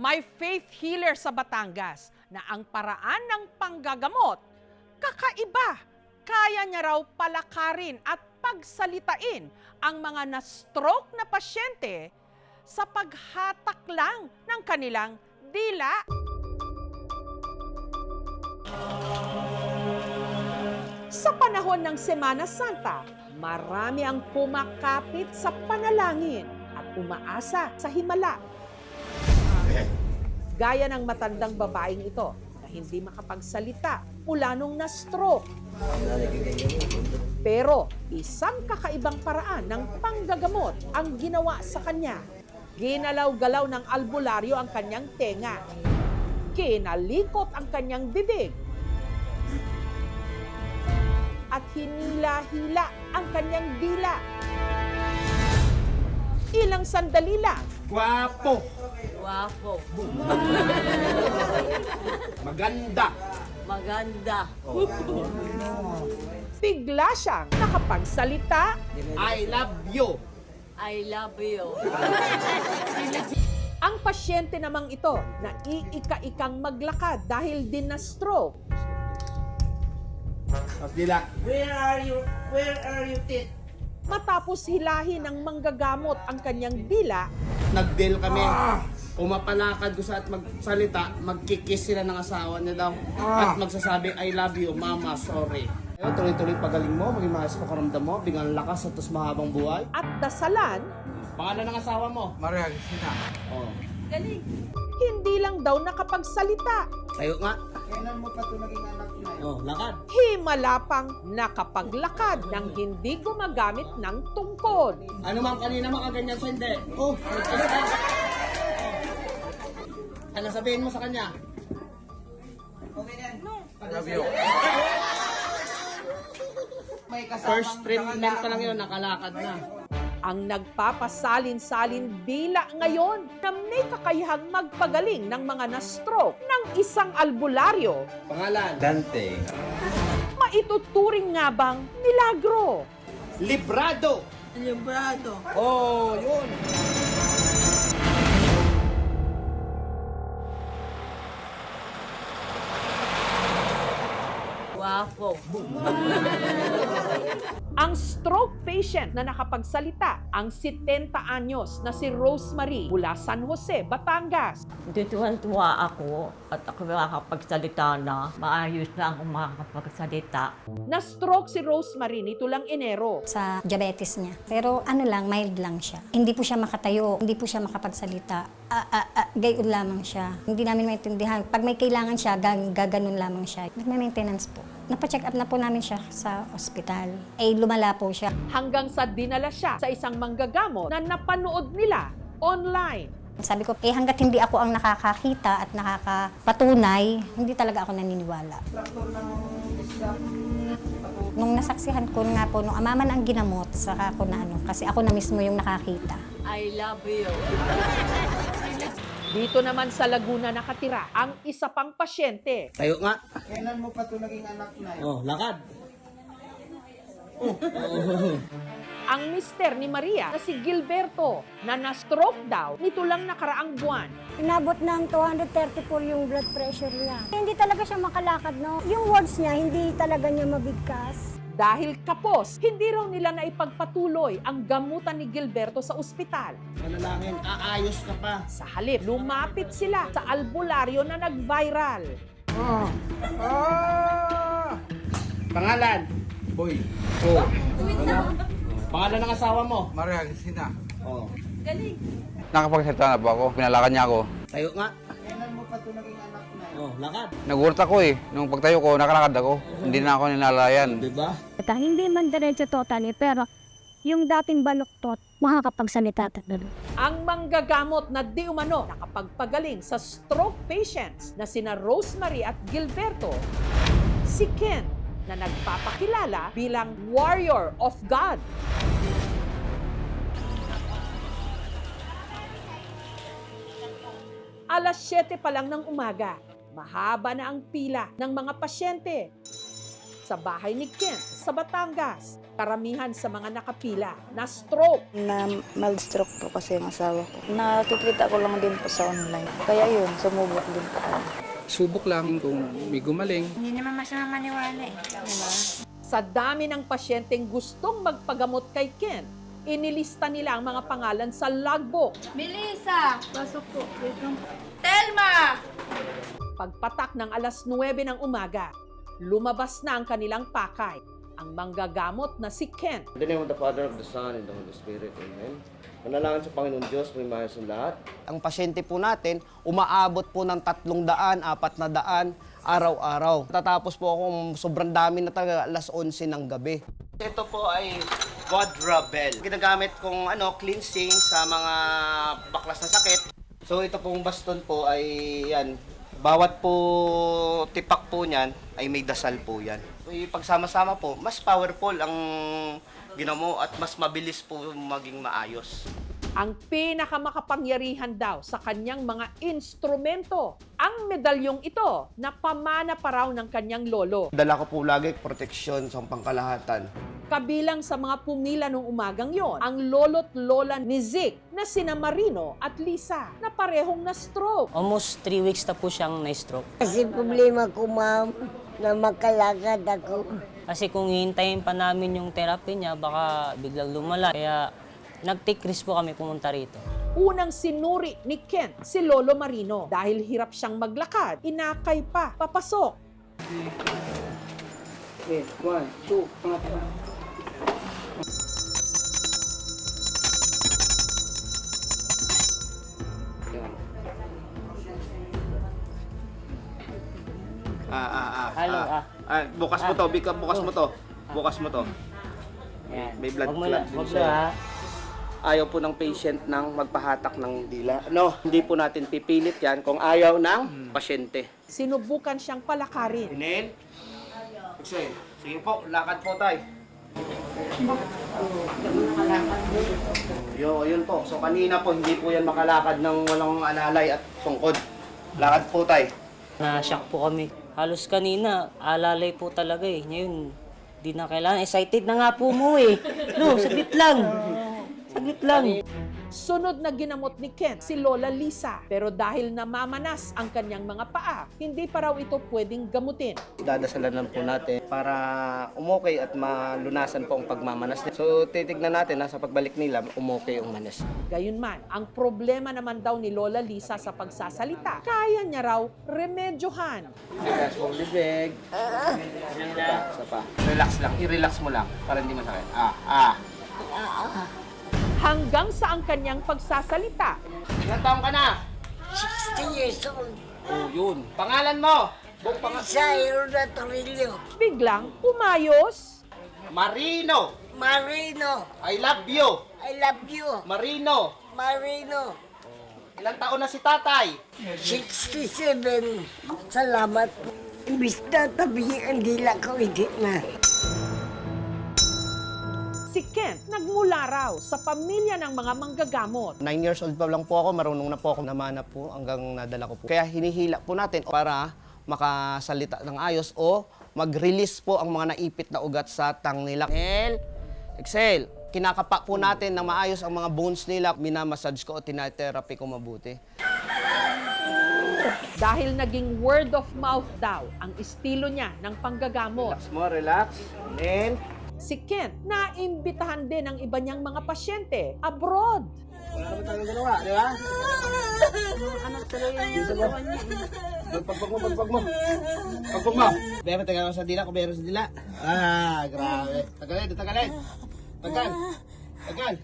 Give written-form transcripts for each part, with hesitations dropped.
May faith healer sa Batangas na ang paraan ng panggagamot, kakaiba. Kaya niya raw palakarin at pagsalitain ang mga na-stroke na pasyente sa paghatak lang ng kanilang dila. Sa panahon ng Semana Santa, marami ang pumakapit sa panalangin at umaasa sa himala. Gaya ng matandang babaeng ito na hindi makapagsalita mula nung na-stroke. Pero isang kakaibang paraan ng panggagamot ang ginawa sa kanya. Ginalaw-galaw ng albularyo ang kanyang tenga. Kinalikot ang kanyang bibig. At hinila-hila ang kanyang dila. Ilang sandali lang. Guwapo. Wapo. Maganda. Maganda. Bigla siyang nakapagsalita. I love you. I love you. Ang pasyente namang ito na iika-ikang maglakad dahil din na stroke. Tapos dila. Where are you, Tit? Matapos hilahin ng manggagamot ang kanyang dila, Nag-deal kami. Pumapalakad ko sa at magsalita, magkikiss sila ng asawa niya daw. At magsasabi, I love you, mama, sorry. Ayun, tuloy-tuloy pagaling mo, maging maayos ka karamdam mo, biglang lakas at tos mahabang buhay. at dasalan, Pangalan ng asawa mo? Maria Cristina. Oh. Galing. hindi lang daw nakapagsalita. Tayo nga. Kailan mo pa ito naging anak na? Oh, lakad. Himala pang nakapaglakad ng hindi gumagamit ng tungkod. Ano ma'am, kanina makaganyan sa hindi. Oh, ano sabihin mo sa kanya? Okay na. No. Love you. May kasamang First treatment pa lang yun, nakalakad na. Ang nagpapasalin-salin dila ngayon na may kakayahang magpagaling ng mga na-stroke ng isang albularyo, Pangalan? Dante. maituturing nga bang milagro? Librado. Librado. Oh, yun. Wapo. Ang stroke patient na nakapagsalita, ang 70 anyos na si Rosemary mula San Jose, Batangas. Tuwan-tuwa ako at ako makakapagsalita na. Maayos na ako makakapagsalita. Na-stroke si Rosemary nito lang Enero. Sa diabetes niya. Pero ano lang, mild lang siya. Hindi po siya makatayo, hindi po siya makapagsalita. Gayon lamang siya. Hindi namin maintindihan. Pag may kailangan siya, gaganon lamang siya. Nagme-maintenance po. Napacheck up na po namin siya sa ospital. Lumala po siya. Hanggang sa dinala siya sa isang manggagamot na napanood nila online. Sabi ko, hanggat hindi ako ang nakakakita at nakakapatunay, hindi talaga ako naniniwala. Nung nasaksihan ko nga po, nung amaman ang ginamot, saka ako na kasi ako na mismo yung nakakita. I love you. Dito naman sa Laguna nakatira ang isa pang pasyente. Tayo nga. Kailan mo pa ito naging anak na? Oh, lakad. Ang mister ni Maria na si Gilberto na na-stroke daw nito lang nakaraang buwan. Inabot ng 234 yung blood pressure niya. Hindi talaga siya makalakad, no? Yung words niya, hindi talaga niya mabigkas. Dahil kapos, hindi raw nila naipagpatuloy ang gamutan ni Gilberto sa ospital. Manalangin, aayos ka pa. Sa halip, lumapit sila sa albularyo na nag-viral. Pangalan? Boy. Oh. Pangalan ng asawa mo? Maria Cristina. Oh. Galing. Nakapagsalita na po ako. Pinalakan niya ako. Tayo nga. Kailan mo pa ito naging anak na? Oh, lakad. Nagulat ako eh. Nung pagtayo ko, nakalakad ako. Hindi na ako ninalayan. Diba? Hindi man diretso totally, pero yung dating baluktot, makakapagsalita talaga. Ang manggagamot na di umano nakapagpagaling sa stroke patients na sina Rosemary at Gilberto, si Ken na nagpapakilala bilang Warrior of God. Alas 7 pa lang ng umaga, mahaba na ang pila ng mga pasyente. Sa bahay ni Kent sa Batangas, karamihan sa mga nakapila na stroke. Na mild-stroke po kasi yung asawa ko. Nakikita ko lang din po sa online. Kaya yun, sumubok din po ako. Subok lang kung may gumaling. Hindi naman masama maniwala eh. Diba? Sa dami ng pasyenteng gustong magpagamot kay Kent, inilista nila ang mga pangalan sa logbook. Melissa! Pasok po. Telma! Pagpatak ng alas 9 ng umaga, lumabas na ang kanilang pakay, ang manggagamot na si Kent. In the name of the Father, of the Son, and the Holy Spirit. Amen. Manalangin sa Panginoon Diyos, may mayos ang lahat. Ang pasyente po natin, umaabot po ng 300, 400 araw-araw. Tatapos po akong sobrang dami na talaga, alas 11 ng gabi. Ito po ay Quadrabel. Ginagamit kong cleansing sa mga baklas na sakit. So ito pong baston po ay yan. Bawat po tipak po niyan ay may dasal po yan. So, pagsama-sama po, mas powerful ang ginamo at mas mabilis po maging maayos. Ang pinakamakapangyarihan daw sa kanyang mga instrumento, ang medalyong ito na pamana pa raw ng kanyang lolo. Dala ko po lagi proteksyon sa pangkalahatan. Kabilang sa mga pumila nung umagang yon, ang lolo't lola ni Zik na sina Marino at Lisa na parehong na-stroke. Almost 3 weeks na po siyang na-stroke. Kasi problema ko, ma'am, na makalakad ako. Kasi kung hihintayin pa namin yung therapy niya, baka biglang lumala. Kaya nag-take risk po kami pumunta rito. Unang sinuri ni Kent si Lolo Marino dahil hirap siyang maglakad, inakay pa, papasok. Okay, 1, 2, pangatlo. Bukas mo to, bukas mo to. Bukas mo to. May blood clot din siya. Ayaw po ng patient ng magpahatak ng dila. Hindi po natin pipilit yan kung ayaw ng pasyente. Sinubukan siyang palakarin. Inin. Sige po, lakad po tayo. Yun po. So kanina po, hindi po yan makalakad ng walang alalay at tungkod. Lakad po tayo. Na-shock po kami. Halos kanina, alalay po talaga eh. Ngayon, di na kailangan. Excited na nga po mo eh. No, saglit lang. Saglit lang. Sunod na ginamot ni Kent si Lola Lisa. Pero dahil namamanas ang kanyang mga paa, hindi pa raw ito pwedeng gamutin. Dadasalan lang po natin para umokay at malunasan po ang pagmamanas niya. So titignan natin na sa pagbalik nila, umokay ang manas. Gayunman, ang problema naman daw ni Lola Lisa sa pagsasalita, kaya niya raw remedyohan. Relax mo bibig. Isa pa. Relax lang. I-relax mo lang para hindi masakit. Hanggang sa ang kanyang pagsasalita. Ilan taong ka na? 60 years old. Oh, yun. Pangalan mo? Buong Isairo na Torillo. Biglang umayos. Marino. Marino. I love you. I love you. Marino. Marino. Ilang taon na si tatay? 67. Salamat. Imbis na tabi ang dila ko, hindi na. Si Kent nagmula raw sa pamilya ng mga manggagamot. 9 years old pa lang po ako, marunong na po ako namana po hanggang nadala ko po. Kaya hinihila po natin para makasalita ng ayos o mag-release po ang mga naipit na ugat sa tang nila. Exhale. Kinakapa po natin na maayos ang mga bones nila. Minamassage ko o tinatherapy ko mabuti. Dahil naging word of mouth daw ang estilo niya ng panggagamot. Relax mo, relax. And Si Kent naimbitahan din ng iba niyang mga pasyente abroad. wala naman tayong ginawa, di ba? Pagpag mo. Pagpag mo. Bero, tagal sa dila, kubero sa dila. Grabe. Tagal.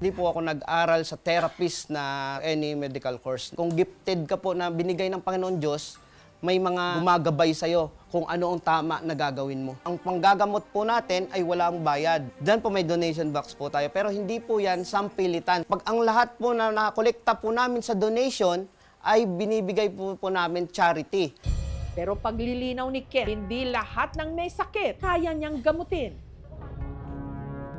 Hindi po ako nag-aral sa therapist na any medical course. Kung gifted ka po na binigay ng Panginoon Diyos, may mga gumagabay sa'yo kung ano ang tama na gagawin mo. Ang panggagamot po natin ay walang bayad. Diyan po may donation box po tayo, pero hindi po yan sampilitan. Pag ang lahat po na nakolekta po namin sa donation, ay binibigay po namin charity. Pero paglilinaw ni Kent, hindi lahat ng may sakit kaya niyang gamutin.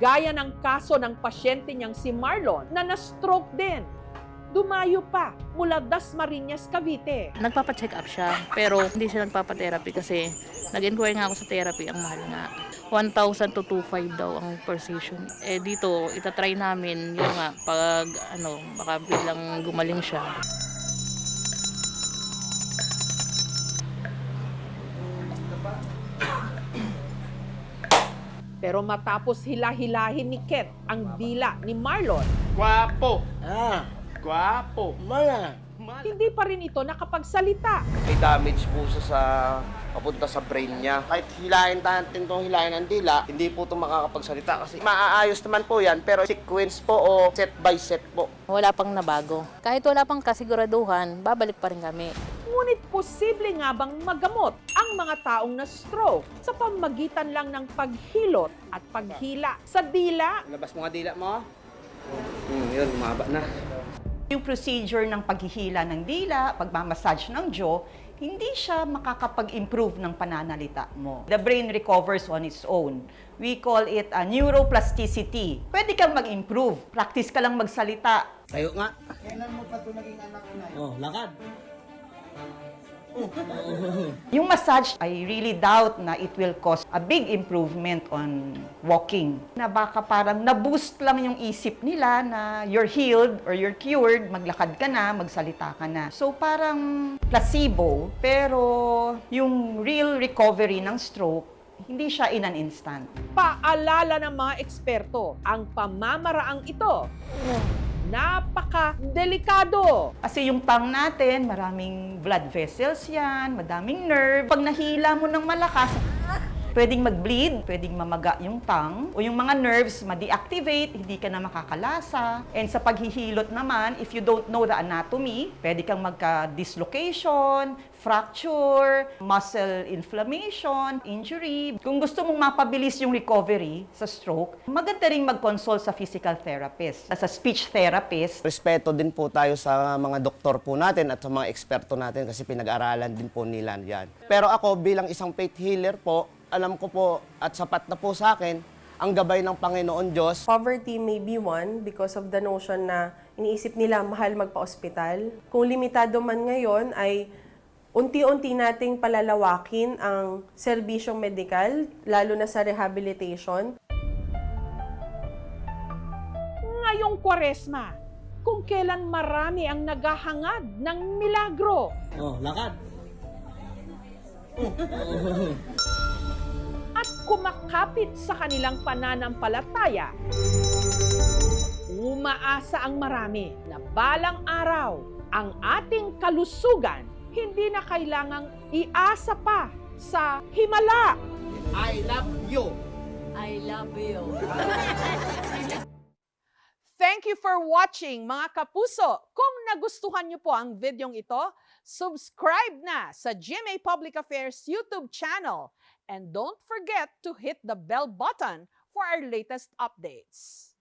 Gaya ng kaso ng pasyente niyang si Marlon na na-stroke din. dumayo pa mula Dasmariñas, Cavite. Nagpapacheck up siya, pero hindi siya nagpapa-therapy kasi nag-inquire nga ako sa therapy, ang mahal nga. 1,000 to 2,500 daw ang per session. Eh dito, itatry namin, yun nga, pag baka bilang gumaling siya. Pero matapos hila-hilahin ni Ket ang dila ni Marlon, Gwapo! Gwapo! hindi pa rin ito nakapagsalita. May damage po siya sa papunta sa brain niya. Kahit hilahin natin itong hilahin ng dila, hindi po ito makakapagsalita kasi maaayos naman po yan, pero sequence po o set by set po. Wala pang nabago. Kahit wala pang kasiguraduhan, babalik pa rin kami. Ngunit posible nga bang magamot ang mga taong na stroke sa pamagitan lang ng paghilot at paghila sa dila? Labas mo nga dila mo. Yun, umaba na. Yung procedure ng paghihila ng dila, pagmamassage ng jaw, hindi siya makakapag-improve ng pananalita mo. The brain recovers on its own. We call it a neuroplasticity. Pwede kang mag-improve. Practice ka lang magsalita. Tayo nga. Kailan mo pa ito naging anak na? Lakad. Yung massage, I really doubt na it will cause a big improvement on walking. Na baka parang na-boost lang yung isip nila na you're healed or you're cured, maglakad ka na, magsalita ka na. So parang placebo, pero yung real recovery ng stroke, hindi siya in an instant. Paalala ng mga eksperto, ang pamamaraang ito, napaka-delikado. Kasi yung tongue natin, maraming blood vessels yan, madaming nerve. Pag nahila mo ng malakas, pwedeng mag-bleed, pwedeng mamaga yung tongue, o yung mga nerves ma-deactivate, hindi ka na makakalasa. And sa paghihilot naman, if you don't know the anatomy, pwede kang magka-dislocation, fracture, muscle inflammation, injury. Kung gusto mong mapabilis yung recovery sa stroke, maganda ring mag-consult sa physical therapist, sa speech therapist. Respeto din po tayo sa mga doktor po natin at sa mga eksperto natin kasi pinag-aralan din po nila yan. Pero ako bilang isang faith healer po, alam ko po at sapat na po sa akin ang gabay ng Panginoon Diyos. Poverty may be one because of the notion na iniisip nila mahal magpa-ospital. Kung limitado man ngayon ay unti-unti nating palalawakin ang serbisyong medikal, lalo na sa rehabilitation. Ngayong Kwaresma, kung kailan marami ang naghahangad ng milagro. Lakad. At kumakapit sa kanilang pananampalataya, umaasa ang marami na balang araw ang ating kalusugan hindi na kailangang iasa pa sa himala. I love you. I love you. Thank you for watching, mga kapuso. Kung nagustuhan niyo po ang videong ito, subscribe na sa GMA Public Affairs YouTube channel. And don't forget to hit the bell button for our latest updates.